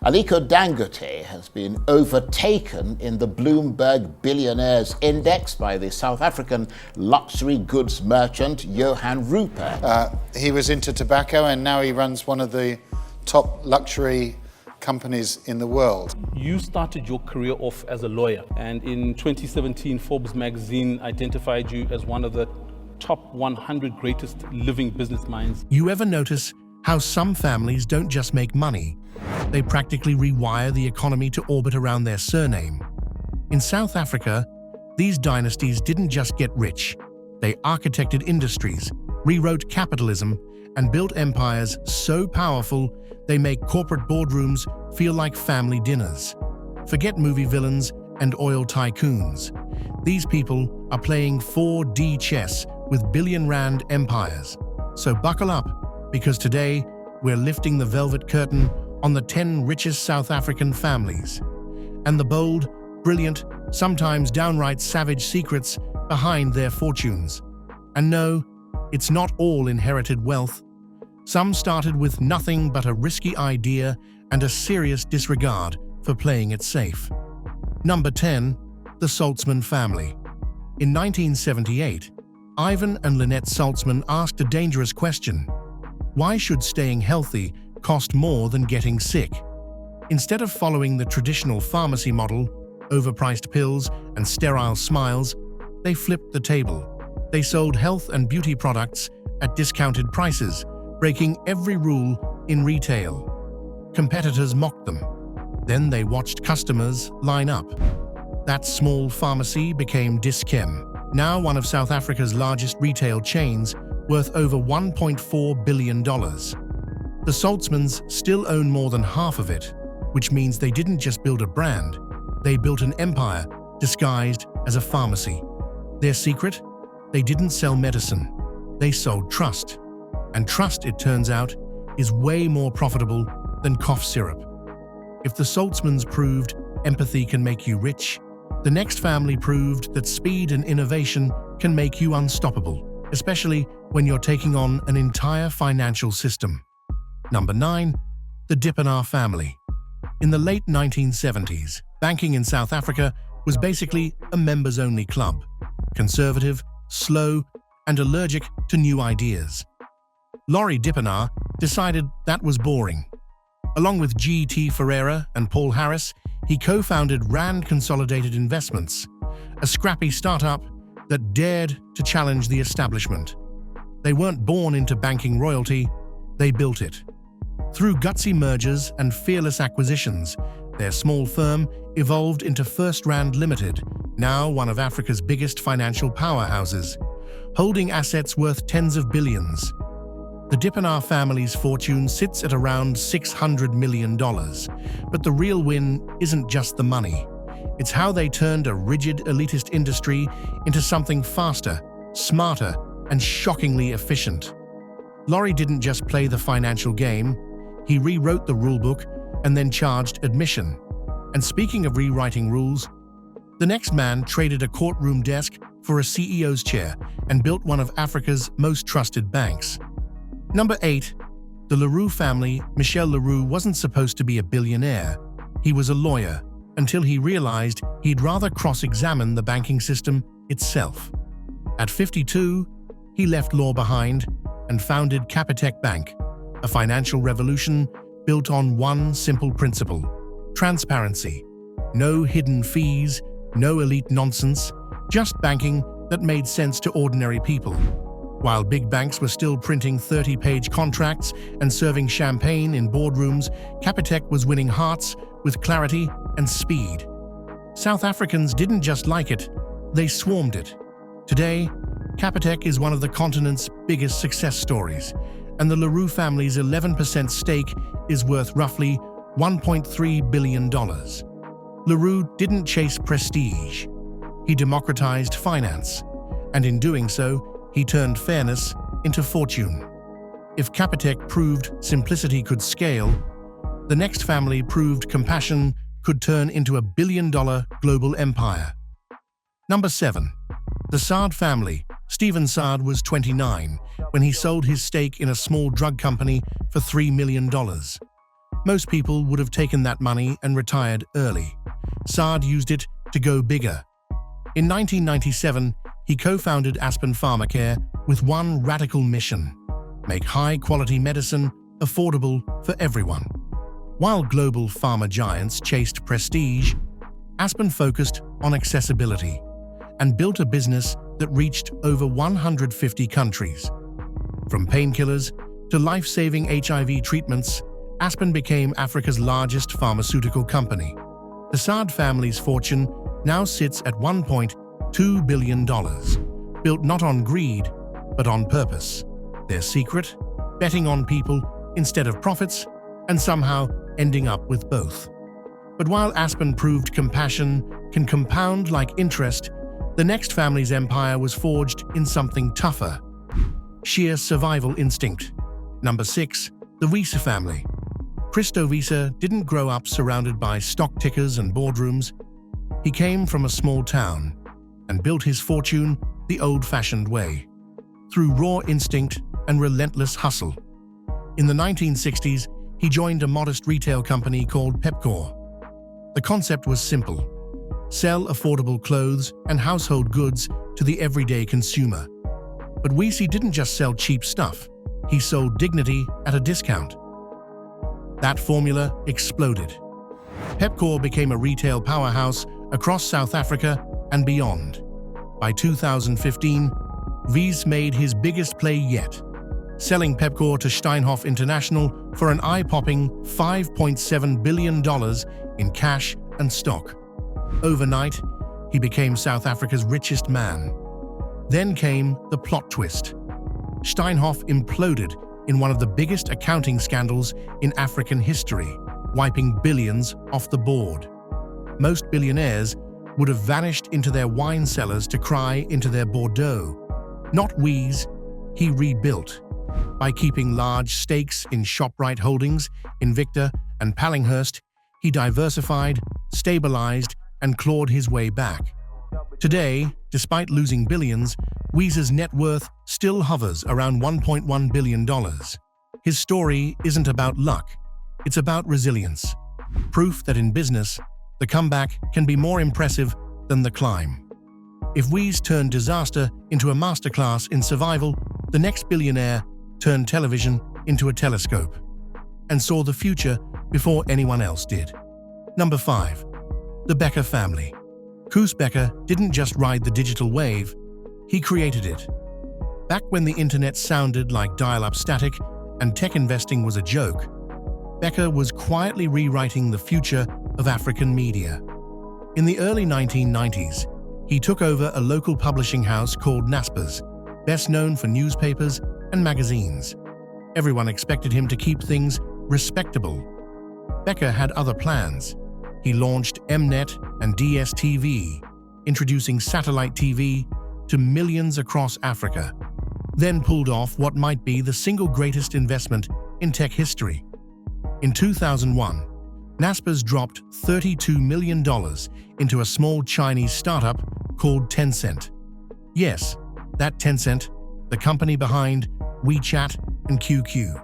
Aliko Dangote has been overtaken in the Bloomberg Billionaires Index by the South African luxury goods merchant Johan Rupert. He was into tobacco and now he runs one of the top luxury companies in the world. You started your career off as a lawyer, and in 2017 Forbes magazine identified you as one of the top 100 greatest living business minds. You ever notice how some families don't just make money, they practically rewire the economy to orbit around their surname? In South Africa, these dynasties didn't just get rich. They architected industries, rewrote capitalism, and built empires so powerful they make corporate boardrooms feel like family dinners. Forget movie villains and oil tycoons. These people are playing 4D chess with billion-rand empires. So buckle up, because today we're lifting the velvet curtain on the 10 richest South African families and the bold, brilliant, sometimes downright savage secrets behind their fortunes. And no, it's not all inherited wealth. Some started with nothing but a risky idea and a serious disregard for playing it safe. Number 10, the Saltzman family. In 1978, Ivan and Lynette Saltzman asked a dangerous question. Why should staying healthy cost more than getting sick? Instead of following the traditional pharmacy model, overpriced pills and sterile smiles, they flipped the table. They sold health and beauty products at discounted prices, breaking every rule in retail. Competitors mocked them. Then they watched customers line up. That small pharmacy became Dis-Chem, now one of South Africa's largest retail chains, worth over $1.4 billion. The Saltzmans still own more than half of it, which means they didn't just build a brand, they built an empire disguised as a pharmacy. Their secret? They didn't sell medicine, they sold trust. And trust, it turns out, is way more profitable than cough syrup. If the Saltzmans proved empathy can make you rich, the next family proved that speed and innovation can make you unstoppable, especially when you're taking on an entire financial system. Number 9, the Dippenaar family. In the late 1970s, banking in South Africa was basically a members-only club, conservative, slow, and allergic to new ideas. Laurie Dippenaar decided that was boring. Along with G.T. Ferreira and Paul Harris, he co-founded Rand Consolidated Investments, a scrappy startup that dared to challenge the establishment. They weren't born into banking royalty, they built it. Through gutsy mergers and fearless acquisitions, their small firm evolved into First Rand Limited, now one of Africa's biggest financial powerhouses, holding assets worth tens of billions. The Dippenaar family's fortune sits at around $600 million, but the real win isn't just the money. It's how they turned a rigid elitist industry into something faster, smarter, and shockingly efficient. Laurie didn't just play the financial game, he rewrote the rulebook and then charged admission. And speaking of rewriting rules, the next man traded a courtroom desk for a CEO's chair and built one of Africa's most trusted banks. Number 8, the Roux family. Michel Roux wasn't supposed to be a billionaire. He was a lawyer until he realized he'd rather cross-examine the banking system itself. At 52, he left law behind and founded Capitec Bank, a financial revolution built on one simple principle: transparency. No hidden fees, no elite nonsense, just banking that made sense to ordinary people. While big banks were still printing 30-page contracts and serving champagne in boardrooms, Capitec was winning hearts with clarity and speed. South Africans didn't just like it, they swarmed it. Today, Capitec is one of the continent's biggest success stories, and the Roux family's 11% stake is worth roughly $1.3 billion. Roux didn't chase prestige. He democratized finance, and in doing so, he turned fairness into fortune. If Capitec proved simplicity could scale, the next family proved compassion could turn into a billion-dollar global empire. Number 7, the Saad family. Stephen Saad was 29 when he sold his stake in a small drug company for $3 million. Most people would have taken that money and retired early. Saad used it to go bigger. In 1997, he co-founded Aspen Pharmacare with one radical mission: make high-quality medicine affordable for everyone. While global pharma giants chased prestige, Aspen focused on accessibility and built a business that reached over 150 countries. From painkillers to life-saving HIV treatments, Aspen became Africa's largest pharmaceutical company. The Saad family's fortune now sits at $1.2 billion, built not on greed, but on purpose. Their secret? Betting on people instead of profits, and somehow ending up with both. But while Aspen proved compassion can compound like interest, the next family's empire was forged in something tougher: sheer survival instinct. Number 6. The Wiese family. Christo Wiese didn't grow up surrounded by stock tickers and boardrooms. He came from a small town and built his fortune the old-fashioned way, through raw instinct and relentless hustle. In the 1960s, he joined a modest retail company called Bekker. The concept was simple: sell affordable clothes and household goods to the everyday consumer. But Wiese didn't just sell cheap stuff, he sold dignity at a discount. That formula exploded. Bekker became a retail powerhouse across South Africa and beyond. By 2015, Wiese made his biggest play yet, selling Bekker to Steinhoff International for an eye-popping $5.7 billion in cash and stock. Overnight, he became South Africa's richest man. Then came the plot twist. Steinhoff imploded in one of the biggest accounting scandals in African history, wiping billions off the board. Most billionaires would have vanished into their wine cellars to cry into their Bordeaux. Not Wiese, he rebuilt. By keeping large stakes in Shoprite Holdings, Invicta, and Pallinghurst, he diversified, stabilized, and clawed his way back. Today, despite losing billions, Wiese's net worth still hovers around $1.1 billion. His story isn't about luck, it's about resilience. Proof that in business, the comeback can be more impressive than the climb. If Wiese turned disaster into a masterclass in survival, the next billionaire turned television into a telescope and saw the future before anyone else did. Number 5. The Bekker family. Koos Bekker didn't just ride the digital wave, he created it. Back when the internet sounded like dial-up static and tech investing was a joke, Bekker was quietly rewriting the future of African media. In the early 1990s, he took over a local publishing house called Naspers, best known for newspapers and magazines. Everyone expected him to keep things respectable. Bekker had other plans. He launched Mnet and DSTV, introducing satellite TV to millions across Africa, then pulled off what might be the single greatest investment in tech history. In 2001, Naspers dropped $32 million into a small Chinese startup called Tencent. Yes, that Tencent, the company behind WeChat and QQ.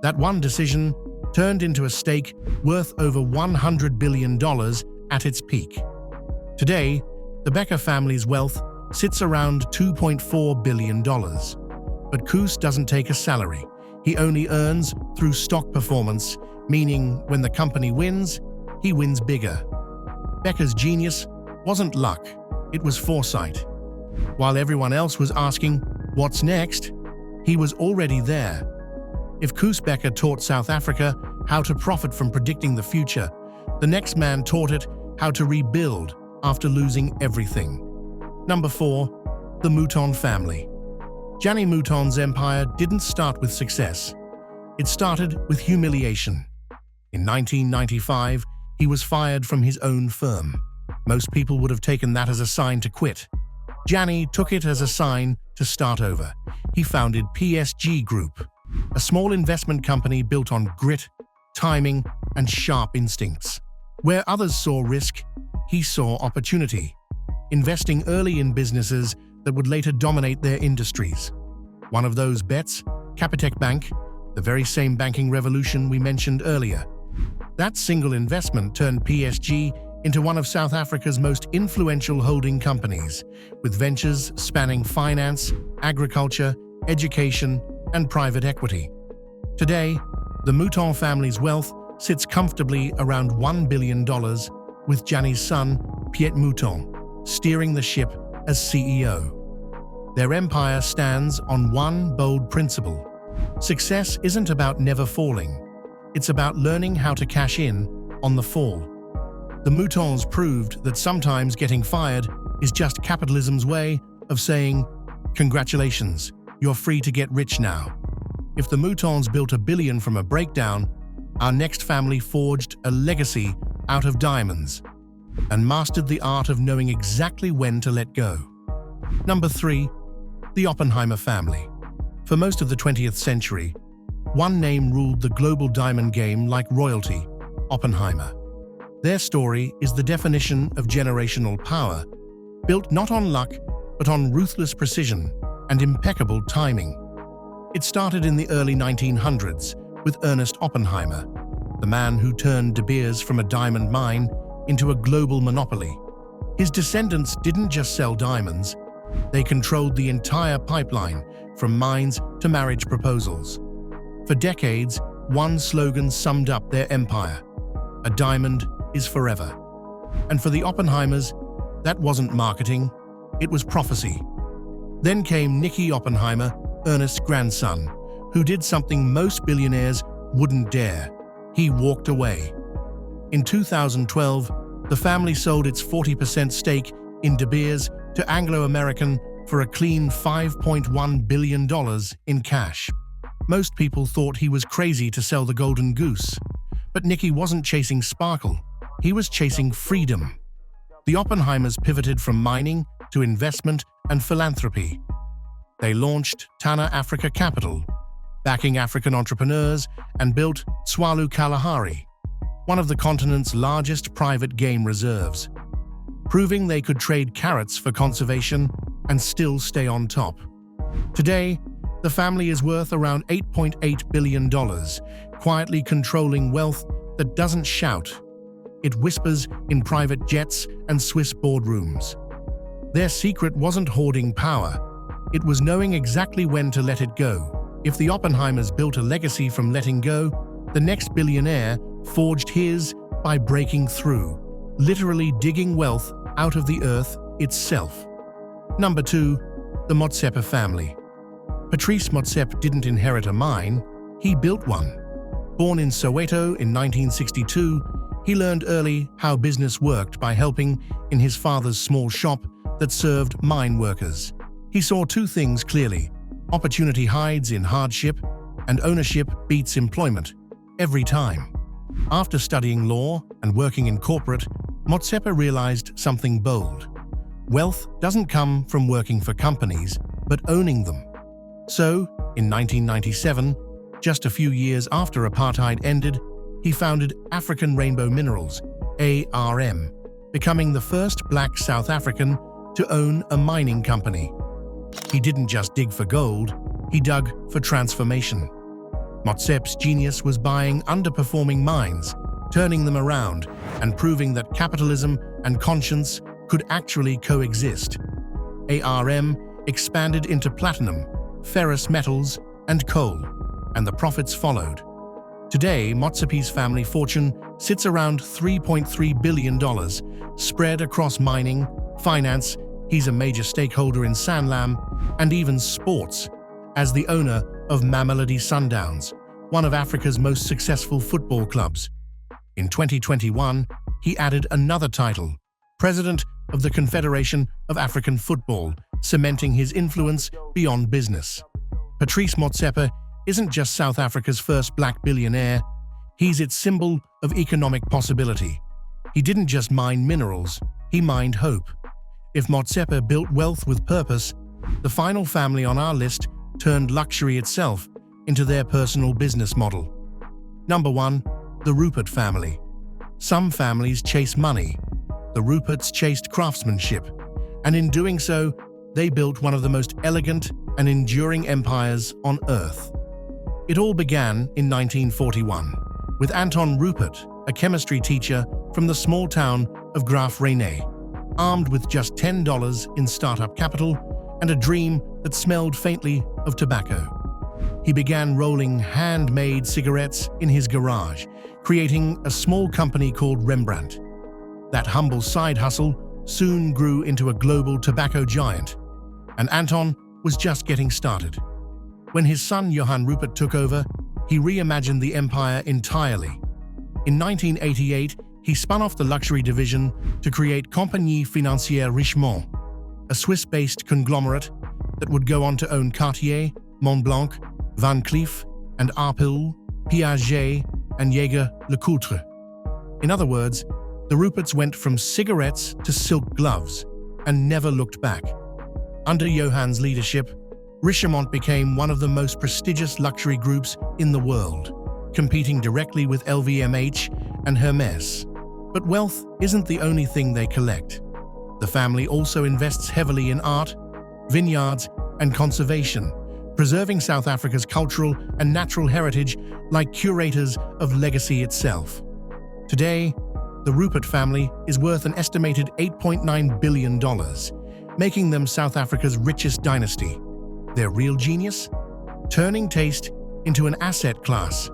That one decision turned into a stake worth over $100 billion at its peak. Today, the Bekker family's wealth sits around $2.4 billion. But Koos doesn't take a salary. He only earns through stock performance, meaning when the company wins, he wins bigger. Bekker's genius wasn't luck, it was foresight. While everyone else was asking, what's next? He was already there. If Koos Bekker taught South Africa how to profit from predicting the future, the next man taught it how to rebuild after losing everything. Number 4. The Mouton family. Gianni Mouton's empire didn't start with success. It started with humiliation. In 1995, he was fired from his own firm. Most people would have taken that as a sign to quit. Gianni took it as a sign to start over. He founded PSG Group, a small investment company built on grit, timing, and sharp instincts. Where others saw risk, he saw opportunity, investing early in businesses that would later dominate their industries. One of those bets, Capitec Bank, the very same banking revolution we mentioned earlier. That single investment turned PSG into one of South Africa's most influential holding companies, with ventures spanning finance, agriculture, education, and private equity. Today, the Mouton family's wealth sits comfortably around $1 billion, with Gianni's son, Piet Mouton, steering the ship as CEO. Their empire stands on one bold principle: success isn't about never falling. It's about learning how to cash in on the fall. The Moutons proved that sometimes getting fired is just capitalism's way of saying, "Congratulations, you're free to get rich now." If the Moutons built $1 billion from a breakdown, our next family forged a legacy out of diamonds and mastered the art of knowing exactly when to let go. Number 3, the Oppenheimer family. For most of the 20th century, one name ruled the global diamond game like royalty: Oppenheimer. Their story is the definition of generational power, built not on luck, but on ruthless precision and impeccable timing. It started in the early 1900s with Ernest Oppenheimer, the man who turned De Beers from a diamond mine into a global monopoly. His descendants didn't just sell diamonds, they controlled the entire pipeline, from mines to marriage proposals. For decades, one slogan summed up their empire: "A diamond is forever." And for the Oppenheimers, that wasn't marketing, it was prophecy. Then came Nicky Oppenheimer, Ernest's grandson, who did something most billionaires wouldn't dare. He walked away. In 2012, the family sold its 40% stake in De Beers to Anglo-American for a clean $5.1 billion in cash. Most people thought he was crazy to sell the golden goose. But Nicky wasn't chasing sparkle, he was chasing freedom. The Oppenheimers pivoted from mining to investment and philanthropy. They launched Tana Africa Capital, backing African entrepreneurs, and built Tswalu Kalahari, one of the continent's largest private game reserves, proving they could trade carrots for conservation and still stay on top. Today, the family is worth around $8.8 billion, quietly controlling wealth that doesn't shout. It whispers in private jets and Swiss boardrooms. Their secret wasn't hoarding power, it was knowing exactly when to let it go. If the Oppenheimers built a legacy from letting go, the next billionaire forged his by breaking through, literally digging wealth out of the earth itself. Number 2, the Motsepe family. Patrice Motsepe didn't inherit a mine, he built one. Born in Soweto in 1962, he learned early how business worked by helping in his father's small shop that served mine workers. He saw two things clearly: opportunity hides in hardship, and ownership beats employment every time. After studying law and working in corporate, Motsepe realized something bold. Wealth doesn't come from working for companies, but owning them. So, in 1997, just a few years after apartheid ended, he founded African Rainbow Minerals, ARM, becoming the first black South African to own a mining company. He didn't just dig for gold, he dug for transformation. Motsepe's genius was buying underperforming mines, turning them around, and proving that capitalism and conscience could actually coexist. ARM expanded into platinum, ferrous metals, and coal, and the profits followed. Today, Motsepe's family fortune sits around $3.3 billion, spread across mining, finance. He's a major stakeholder in Sanlam, and even sports, as the owner of Mamelodi Sundowns, one of Africa's most successful football clubs. In 2021, he added another title, President of the Confederation of African Football, cementing his influence beyond business. Patrice Motsepe isn't just South Africa's first black billionaire, he's its symbol of economic possibility. He didn't just mine minerals, he mined hope. If Motsepe built wealth with purpose, the final family on our list turned luxury itself into their personal business model. Number 1, the Rupert family. Some families chase money. The Ruperts chased craftsmanship, and in doing so, they built one of the most elegant and enduring empires on Earth. It all began in 1941, with Anton Rupert a chemistry teacher from the small town of Graaf Reinet, armed with just $10 in startup capital and a dream that smelled faintly of tobacco. He began rolling handmade cigarettes in his garage, creating a small company called Rembrandt. That humble side hustle soon grew into a global tobacco giant, and Anton was just getting started. When his son Johann Rupert took over, he reimagined the empire entirely. In 1988, he spun off the luxury division to create Compagnie Financière Richemont, a Swiss-based conglomerate that would go on to own Cartier, Montblanc, Van Cleef and Arpels, Piaget and Jaeger-LeCoultre. In other words, the Ruperts went from cigarettes to silk gloves and never looked back. Under Johann's leadership, Richemont became one of the most prestigious luxury groups in the world, competing directly with LVMH and Hermès. But wealth isn't the only thing they collect. The family also invests heavily in art, vineyards, and conservation, preserving South Africa's cultural and natural heritage like curators of legacy itself. Today, the Rupert family is worth an estimated $8.9 billion, making them South Africa's richest dynasty. Their real genius? Turning taste into an asset class.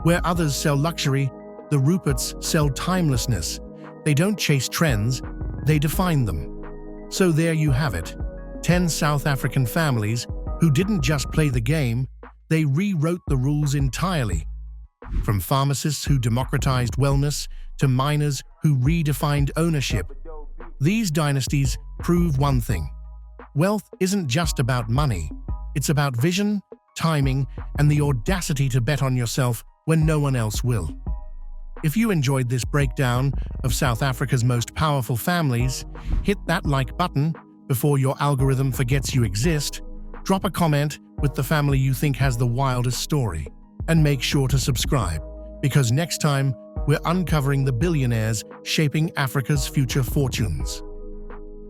Where others sell luxury, the Ruperts sell timelessness. They don't chase trends, they define them. So there you have it, 10 South African families who didn't just play the game, they rewrote the rules entirely. From pharmacists who democratized wellness to miners who redefined ownership, these dynasties prove one thing. Wealth isn't just about money, it's about vision, timing, and the audacity to bet on yourself when no one else will. If you enjoyed this breakdown of South Africa's most powerful families, hit that like button before your algorithm forgets you exist, drop a comment with the family you think has the wildest story, and make sure to subscribe, because next time we're uncovering the billionaires shaping Africa's future fortunes.